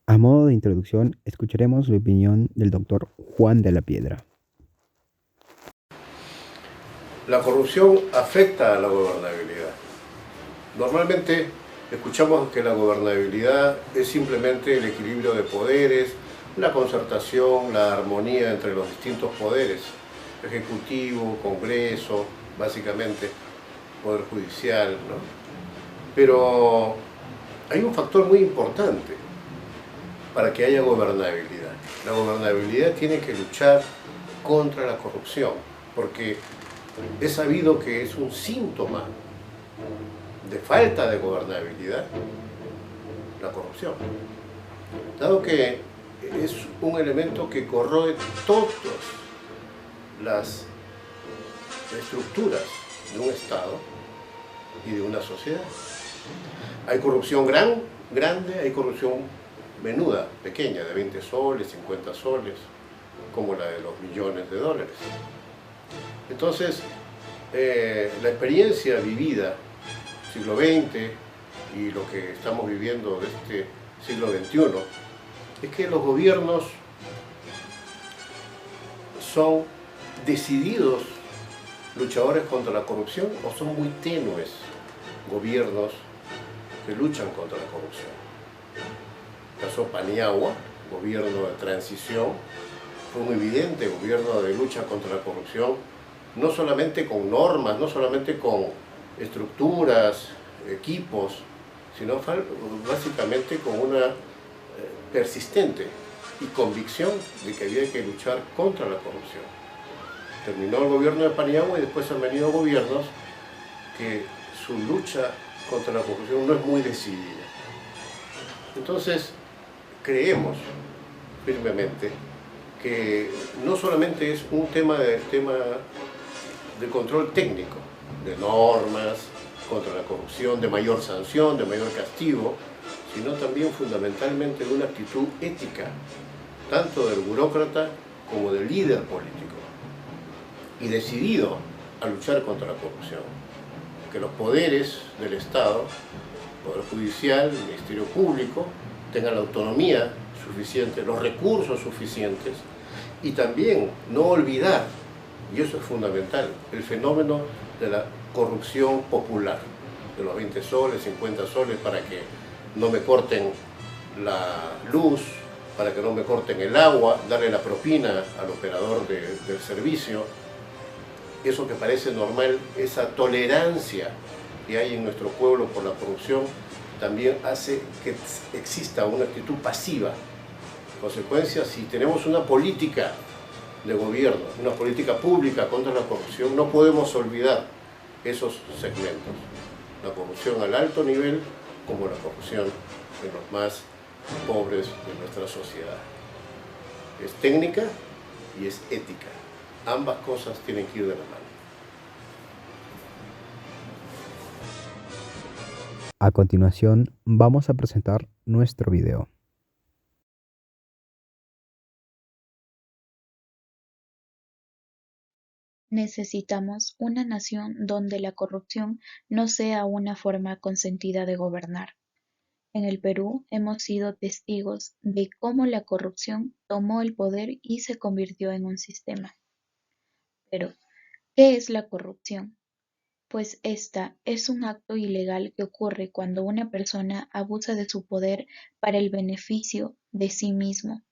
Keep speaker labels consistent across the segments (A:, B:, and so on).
A: A modo de introducción, escucharemos la opinión del doctor Juan de la Piedra.
B: La corrupción afecta a la gobernabilidad. Normalmente escuchamos que la gobernabilidad es simplemente el equilibrio de poderes, la concertación, la armonía entre los distintos poderes, ejecutivo, congreso, básicamente, poder judicial, ¿no? Pero hay un factor muy importante para que haya gobernabilidad. La gobernabilidad tiene que luchar contra la corrupción, porque es sabido que es un síntoma de falta de gobernabilidad la corrupción, dado que es un elemento que corroe todas las estructuras de un Estado y de una sociedad. Hay corrupción grande, hay corrupción menuda, pequeña, de 20 soles, 50 soles, como la de los millones de dólares. Entonces, la experiencia vivida, siglo XX, y lo que estamos viviendo de este siglo XXI, es que los gobiernos son decididos luchadores contra la corrupción o son muy tenues gobiernos que luchan contra la corrupción. El caso Paniagua, gobierno de transición, fue muy evidente, gobierno de lucha contra la corrupción, no solamente con normas, no solamente con estructuras, equipos, sino básicamente con una persistente y convicción de que había que luchar contra la corrupción. Terminó el gobierno de Paniagua y después han venido gobiernos que su lucha contra la corrupción no es muy decidida. Entonces, creemos firmemente que no solamente es un tema de control técnico, de normas contra la corrupción, de mayor sanción, de mayor castigo, sino también fundamentalmente de una actitud ética, tanto del burócrata como del líder político, y decidido a luchar contra la corrupción. Que los poderes del Estado, el Poder Judicial, el Ministerio Público, tengan la autonomía suficiente, los recursos suficientes, y también no olvidar, y eso es fundamental, el fenómeno de la corrupción popular, de los 20 soles, 50 soles, para que no me corten la luz, para que no me corten el agua, darle la propina al operador del servicio. Eso que parece normal, esa tolerancia que hay en nuestro pueblo por la corrupción, también hace que exista una actitud pasiva. En consecuencia, si tenemos una política de gobierno, una política pública contra la corrupción, no podemos olvidar esos segmentos. La corrupción al alto nivel, como la corrupción en los más pobres de nuestra sociedad. Es técnica y es ética. Ambas cosas tienen que ir de la mano.
A: A continuación, vamos a presentar nuestro video.
C: Necesitamos una nación donde la corrupción no sea una forma consentida de gobernar. En el Perú hemos sido testigos de cómo la corrupción tomó el poder y se convirtió en un sistema. Pero, ¿qué es la corrupción? Pues esta es un acto ilegal que ocurre cuando una persona abusa de su poder para el beneficio de sí mismo,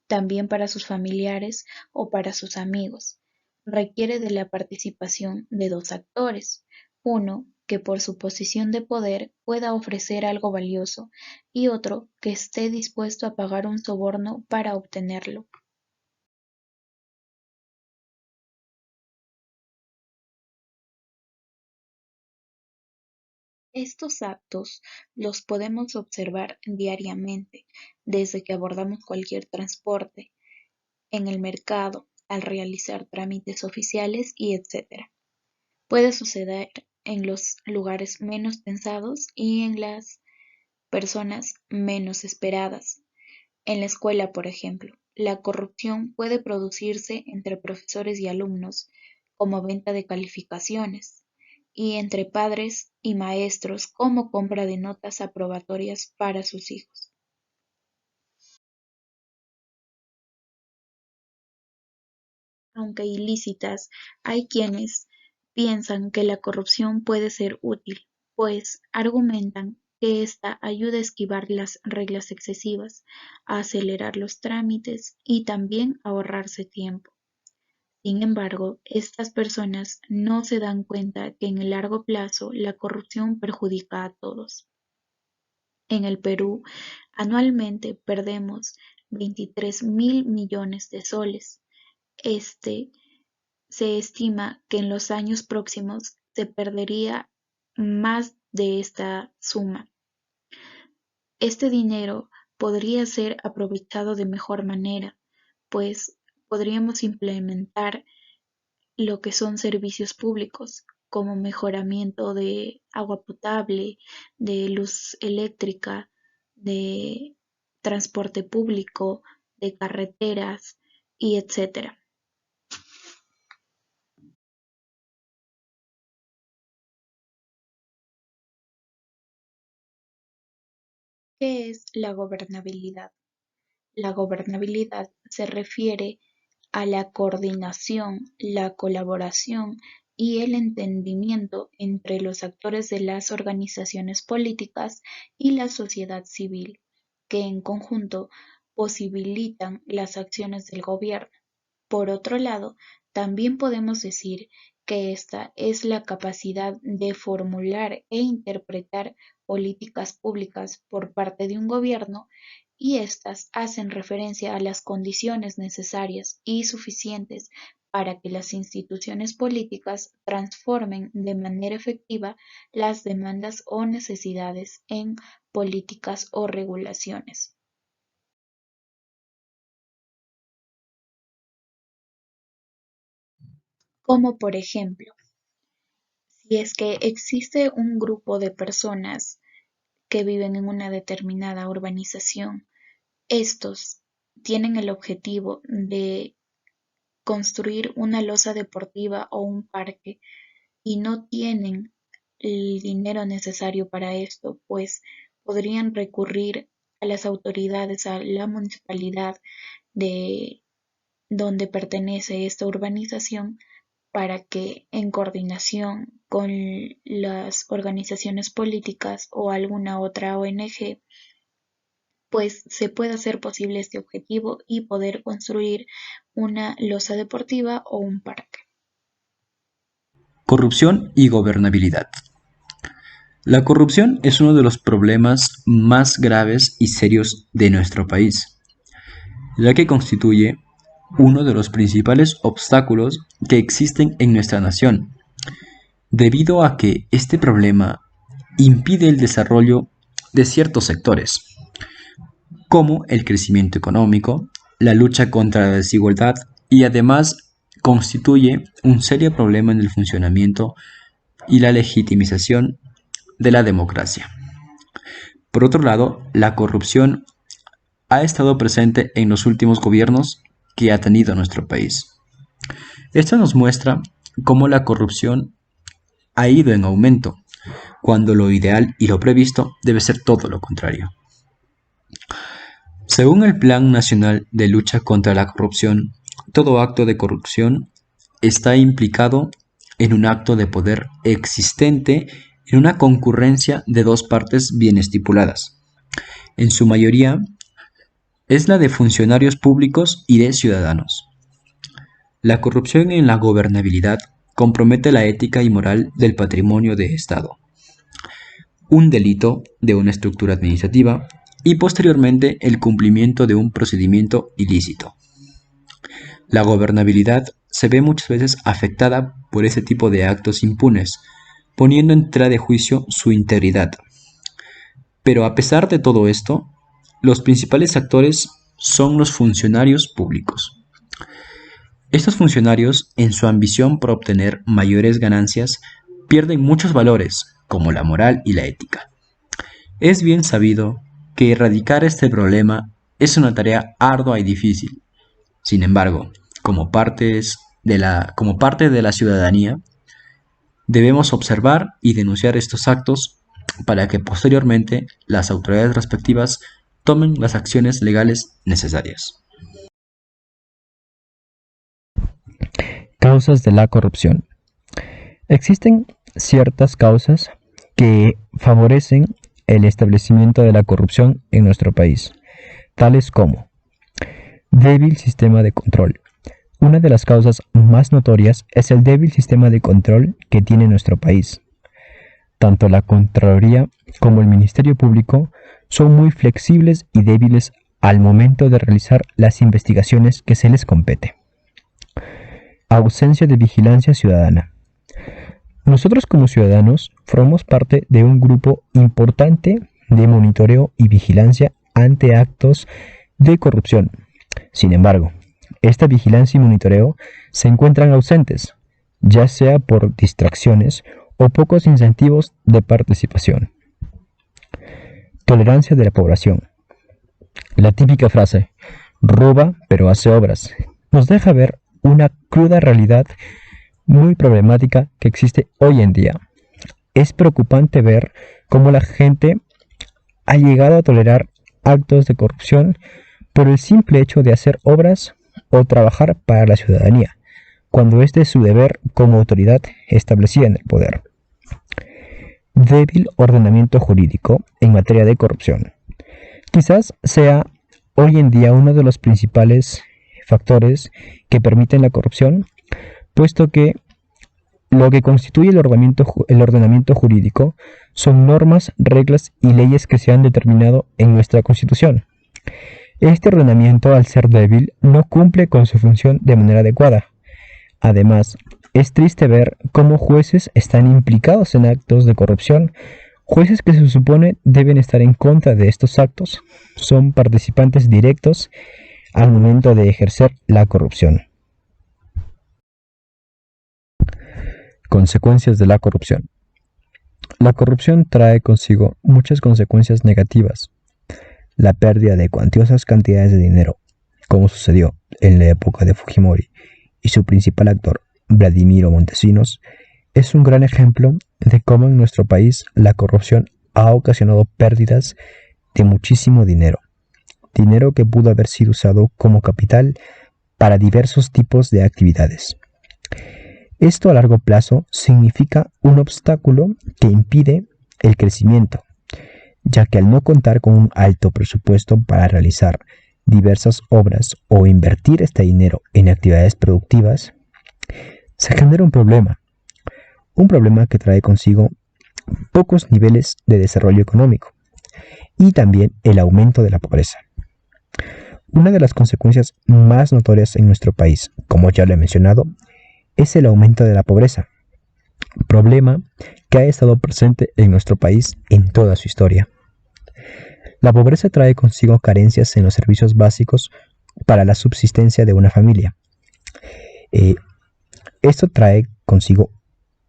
C: también para sus familiares o para sus amigos. Requiere de la participación de dos actores, uno que por su posición de poder pueda ofrecer algo valioso y otro que esté dispuesto a pagar un soborno para obtenerlo. Estos actos los podemos observar diariamente, desde que abordamos cualquier transporte, en el mercado, al realizar trámites oficiales y etc. Puede suceder en los lugares menos pensados y en las personas menos esperadas. En la escuela, por ejemplo, la corrupción puede producirse entre profesores y alumnos, como venta de calificaciones, y entre padres y maestros, como compra de notas aprobatorias para sus hijos. Aunque ilícitas, hay quienes piensan que la corrupción puede ser útil, pues argumentan que esta ayuda a esquivar las reglas excesivas, a acelerar los trámites y también a ahorrarse tiempo. Sin embargo, estas personas no se dan cuenta que en el largo plazo la corrupción perjudica a todos. En el Perú, anualmente perdemos 23.000 millones de soles. Este Se estima que en los años próximos se perdería más de esta suma. Este dinero podría ser aprovechado de mejor manera, pues podríamos implementar lo que son servicios públicos, como mejoramiento de agua potable, de luz eléctrica, de transporte público, de carreteras y etcétera. ¿Qué es la gobernabilidad? La gobernabilidad se refiere a la coordinación, la colaboración y el entendimiento entre los actores de las organizaciones políticas y la sociedad civil, que en conjunto posibilitan las acciones del gobierno. Por otro lado, también podemos decir que esta es la capacidad de formular e interpretar políticas públicas por parte de un gobierno, y éstas hacen referencia a las condiciones necesarias y suficientes para que las instituciones políticas transformen de manera efectiva las demandas o necesidades en políticas o regulaciones. Como por ejemplo, si es que existe un grupo de personas que viven en una determinada urbanización, estos tienen el objetivo de construir una losa deportiva o un parque y no tienen el dinero necesario para esto, pues podrían recurrir a las autoridades, a la municipalidad de donde pertenece esta urbanización, para que en coordinación con las organizaciones políticas o alguna otra ONG, pues se pueda hacer posible este objetivo y poder construir una losa deportiva o un parque.
D: Corrupción y gobernabilidad. La corrupción es uno de los problemas más graves y serios de nuestro país, ya que constituye uno de los principales obstáculos que existen en nuestra nación, debido a que este problema impide el desarrollo de ciertos sectores, como el crecimiento económico, la lucha contra la desigualdad y además constituye un serio problema en el funcionamiento y la legitimización de la democracia. Por otro lado, la corrupción ha estado presente en los últimos gobiernos que ha tenido nuestro país. Esto nos muestra cómo la corrupción ha ido en aumento, cuando lo ideal y lo previsto debe ser todo lo contrario. Según el Plan Nacional de Lucha contra la Corrupción, todo acto de corrupción está implicado en un acto de poder existente en una concurrencia de dos partes bien estipuladas. En su mayoría, es la de funcionarios públicos y de ciudadanos. La corrupción en la gobernabilidad compromete la ética y moral del patrimonio de Estado, un delito de una estructura administrativa y posteriormente el cumplimiento de un procedimiento ilícito. La gobernabilidad se ve muchas veces afectada por ese tipo de actos impunes, poniendo en tela de juicio su integridad. Pero a pesar de todo esto, los principales actores son los funcionarios públicos. Estos funcionarios, en su ambición por obtener mayores ganancias, pierden muchos valores, como la moral y la ética. Es bien sabido que erradicar este problema es una tarea ardua y difícil. Sin embargo, como parte de la ciudadanía, debemos observar y denunciar estos actos para que posteriormente las autoridades respectivas tomen las acciones legales necesarias. Causas de la corrupción. Existen ciertas causas que favorecen el establecimiento de la corrupción en nuestro país, tales como débil sistema de control. Una de las causas más notorias es el débil sistema de control que tiene nuestro país. Tanto la Contraloría como el Ministerio Público son muy flexibles y débiles al momento de realizar las investigaciones que se les compete. Ausencia de vigilancia ciudadana. Nosotros como ciudadanos formamos parte de un grupo importante de monitoreo y vigilancia ante actos de corrupción. Sin embargo, esta vigilancia y monitoreo se encuentran ausentes, ya sea por distracciones o pocos incentivos de participación. Tolerancia de la población. La típica frase, roba pero hace obras, nos deja ver una cruda realidad muy problemática que existe hoy en día. Es preocupante ver cómo la gente ha llegado a tolerar actos de corrupción por el simple hecho de hacer obras o trabajar para la ciudadanía, cuando este es su deber como autoridad establecida en el poder. Débil ordenamiento jurídico en materia de corrupción. Quizás sea hoy en día uno de los principales factores que permiten la corrupción, puesto que lo que constituye el ordenamiento jurídico son normas, reglas y leyes que se han determinado en nuestra Constitución. Este ordenamiento, al ser débil, no cumple con su función de manera adecuada. Además, es triste ver cómo jueces están implicados en actos de corrupción. Jueces que se supone deben estar en contra de estos actos son participantes directos al momento de ejercer la corrupción. Consecuencias de la corrupción. La corrupción trae consigo muchas consecuencias negativas. La pérdida de cuantiosas cantidades de dinero, como sucedió en la época de Fujimori, y su principal actor, Vladimiro Montesinos, es un gran ejemplo de cómo en nuestro país la corrupción ha ocasionado pérdidas de muchísimo dinero que pudo haber sido usado como capital para diversos tipos de actividades. Esto a largo plazo significa un obstáculo que impide el crecimiento, ya que al no contar con un alto presupuesto para realizar diversas obras o invertir este dinero en actividades productivas, se genera un problema que trae consigo pocos niveles de desarrollo económico y también el aumento de la pobreza. Una de las consecuencias más notorias en nuestro país, como ya lo he mencionado, es el aumento de la pobreza, problema que ha estado presente en nuestro país en toda su historia. La pobreza trae consigo carencias en los servicios básicos para la subsistencia de una familia. Esto trae consigo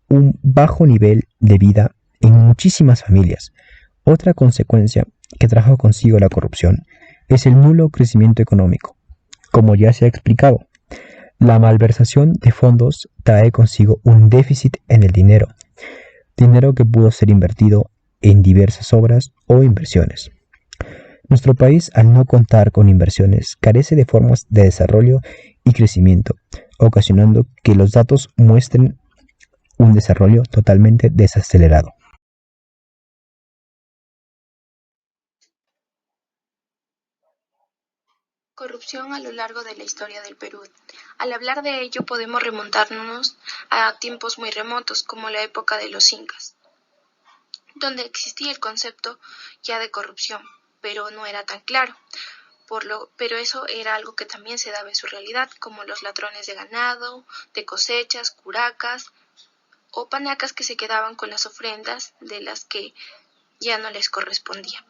D: un bajo nivel de vida en muchísimas familias. Otra consecuencia que trajo consigo la corrupción es el nulo crecimiento económico. Como ya se ha explicado, la malversación de fondos trae consigo un déficit en el dinero que pudo ser invertido en diversas obras o inversiones. Nuestro país, al no contar con inversiones, carece de formas de desarrollo y crecimiento, ocasionando que los datos muestren un desarrollo totalmente desacelerado.
E: Corrupción a lo largo de la historia del Perú. Al hablar de ello podemos remontarnos a tiempos muy remotos, como la época de los incas, donde existía el concepto ya de corrupción, pero no era tan claro. Pero eso era algo que también se daba en su realidad, como los ladrones de ganado, de cosechas, curacas o panacas que se quedaban con las ofrendas de las que ya no les correspondía.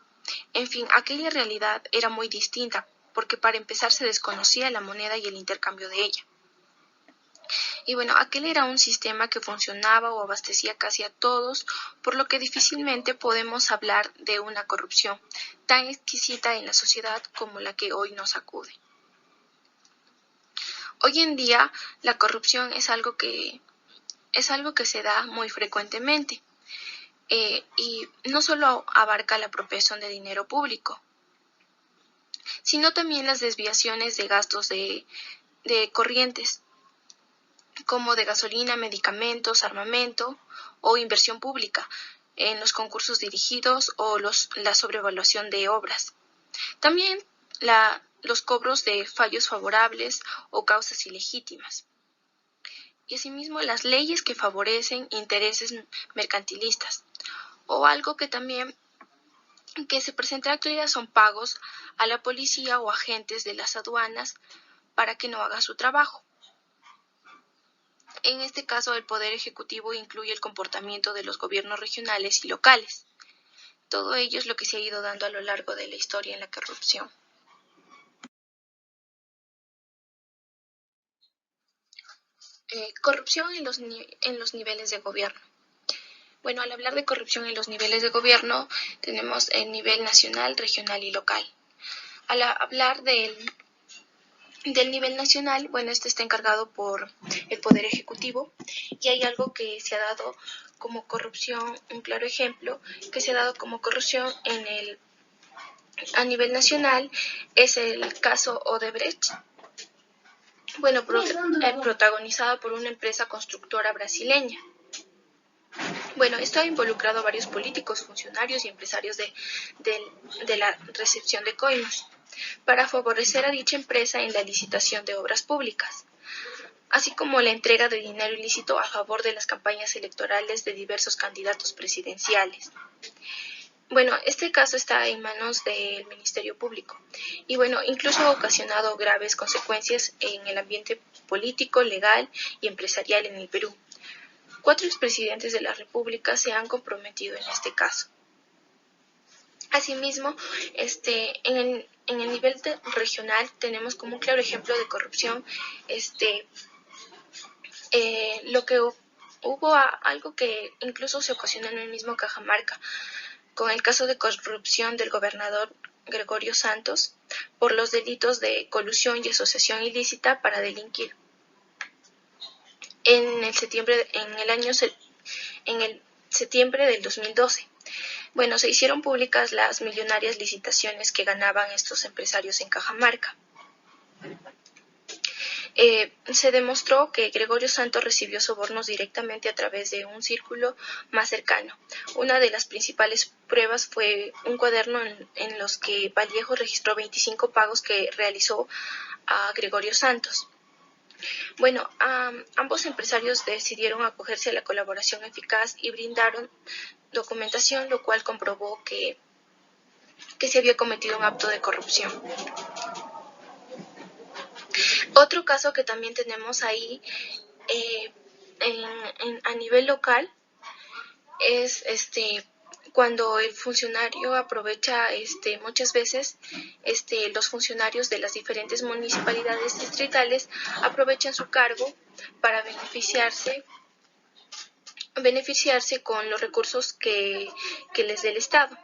E: En fin, aquella realidad era muy distinta, porque para empezar se desconocía la moneda y el intercambio de ella. Y bueno, aquel era un sistema que funcionaba o abastecía casi a todos, por lo que difícilmente podemos hablar de una corrupción tan exquisita en la sociedad como la que hoy nos sacude. Hoy en día la corrupción es algo que se da muy frecuentemente y no solo abarca la apropiación de dinero público, sino también las desviaciones de gastos de corrientes, como de gasolina, medicamentos, armamento o inversión pública en los concursos dirigidos o la sobrevaluación de obras. También los cobros de fallos favorables o causas ilegítimas. Y asimismo las leyes que favorecen intereses mercantilistas. O algo que también que se presenta en la actualidad son pagos a la policía o agentes de las aduanas para que no haga su trabajo. En este caso, el Poder Ejecutivo incluye el comportamiento de los gobiernos regionales y locales. Todo ello es lo que se ha ido dando a lo largo de la historia en la corrupción. Corrupción en los niveles de gobierno. Bueno, al hablar de corrupción en los niveles de gobierno, tenemos el nivel nacional, regional y local. Al hablar del nivel nacional, bueno, este está encargado por el Poder Ejecutivo y hay algo que se ha dado como corrupción, un claro ejemplo, que se ha dado como corrupción a nivel nacional es el caso Odebrecht. Bueno, protagonizado por una empresa constructora brasileña. Bueno, esto ha involucrado a varios políticos, funcionarios y empresarios de la recepción de coimas para favorecer a dicha empresa en la licitación de obras públicas, así como la entrega de dinero ilícito a favor de las campañas electorales de diversos candidatos presidenciales. Bueno, este caso está en manos del Ministerio Público y bueno, incluso ha ocasionado graves consecuencias en el ambiente político, legal y empresarial en el Perú. 4 expresidentes de la República se han comprometido en este caso. Asimismo, en el nivel regional tenemos como un claro ejemplo de corrupción lo que hubo algo que incluso se ocasionó en el mismo Cajamarca, con el caso de corrupción del gobernador Gregorio Santos por los delitos de colusión y asociación ilícita para delinquir. En el septiembre del 2012. Bueno, se hicieron públicas las millonarias licitaciones que ganaban estos empresarios en Cajamarca. Se demostró que Gregorio Santos recibió sobornos directamente a través de un círculo más cercano. Una de las principales pruebas fue un cuaderno en los que Vallejo registró 25 pagos que realizó a Gregorio Santos. Bueno, ambos empresarios decidieron acogerse a la colaboración eficaz y brindaron documentación, lo cual comprobó que se había cometido un acto de corrupción. Otro caso que también tenemos ahí a nivel local es cuando el funcionario aprovecha muchas veces los funcionarios de las diferentes municipalidades distritales aprovechan su cargo para beneficiarse con los recursos que les dé el Estado.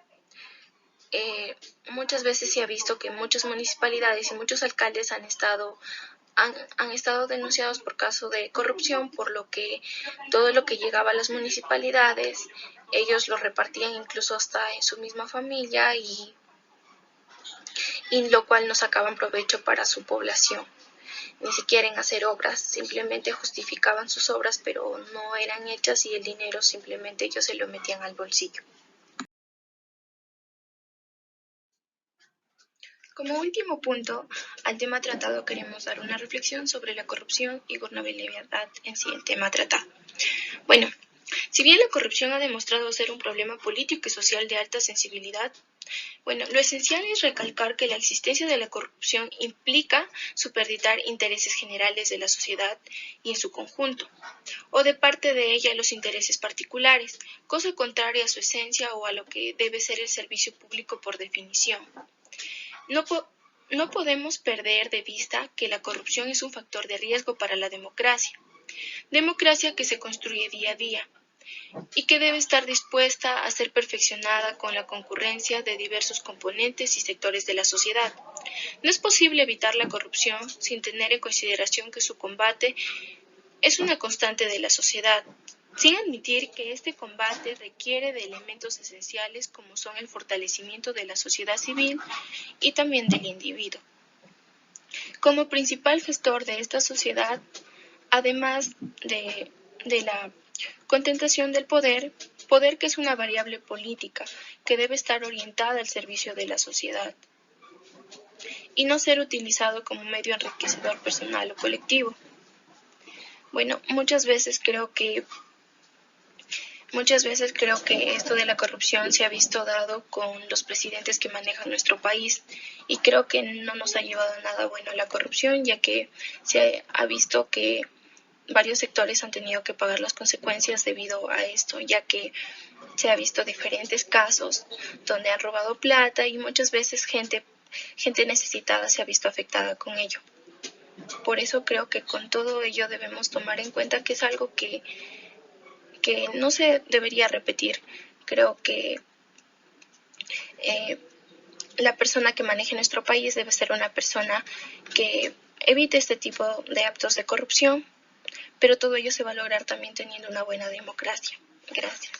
E: Muchas veces se ha visto que muchas municipalidades y muchos alcaldes han estado denunciados por caso de corrupción, por lo que todo lo que llegaba a las municipalidades ellos lo repartían incluso hasta en su misma familia y lo cual no sacaban provecho para su población. Ni siquiera en hacer obras, simplemente justificaban sus obras pero no eran hechas y el dinero simplemente ellos se lo metían al bolsillo. Como último punto, al tema tratado queremos dar una reflexión sobre la corrupción y gobernabilidad en sí, el tema tratado. Bueno, si bien la corrupción ha demostrado ser un problema político y social de alta sensibilidad, bueno, lo esencial es recalcar que la existencia de la corrupción implica supeditar intereses generales de la sociedad y en su conjunto, o de parte de ella los intereses particulares, cosa contraria a su esencia o a lo que debe ser el servicio público por definición. No podemos perder de vista que la corrupción es un factor de riesgo para la democracia que se construye día a día y que debe estar dispuesta a ser perfeccionada con la concurrencia de diversos componentes y sectores de la sociedad. No es posible evitar la corrupción sin tener en consideración que su combate es una constante de la sociedad, sin admitir que este combate requiere de elementos esenciales como son el fortalecimiento de la sociedad civil y también del individuo. Como principal gestor de esta sociedad, además de la contentación del poder que es una variable política que debe estar orientada al servicio de la sociedad y no ser utilizado como medio enriquecedor personal o colectivo. Bueno, muchas veces creo que esto de la corrupción se ha visto dado con los presidentes que manejan nuestro país y creo que no nos ha llevado a nada bueno la corrupción, ya que se ha visto que varios sectores han tenido que pagar las consecuencias debido a esto, ya que se ha visto diferentes casos donde han robado plata y muchas veces gente necesitada se ha visto afectada con ello. Por eso creo que con todo ello debemos tomar en cuenta que es algo que no se debería repetir. Creo que la persona que maneje nuestro país debe ser una persona que evite este tipo de actos de corrupción, pero todo ello se va a lograr también teniendo una buena democracia. Gracias.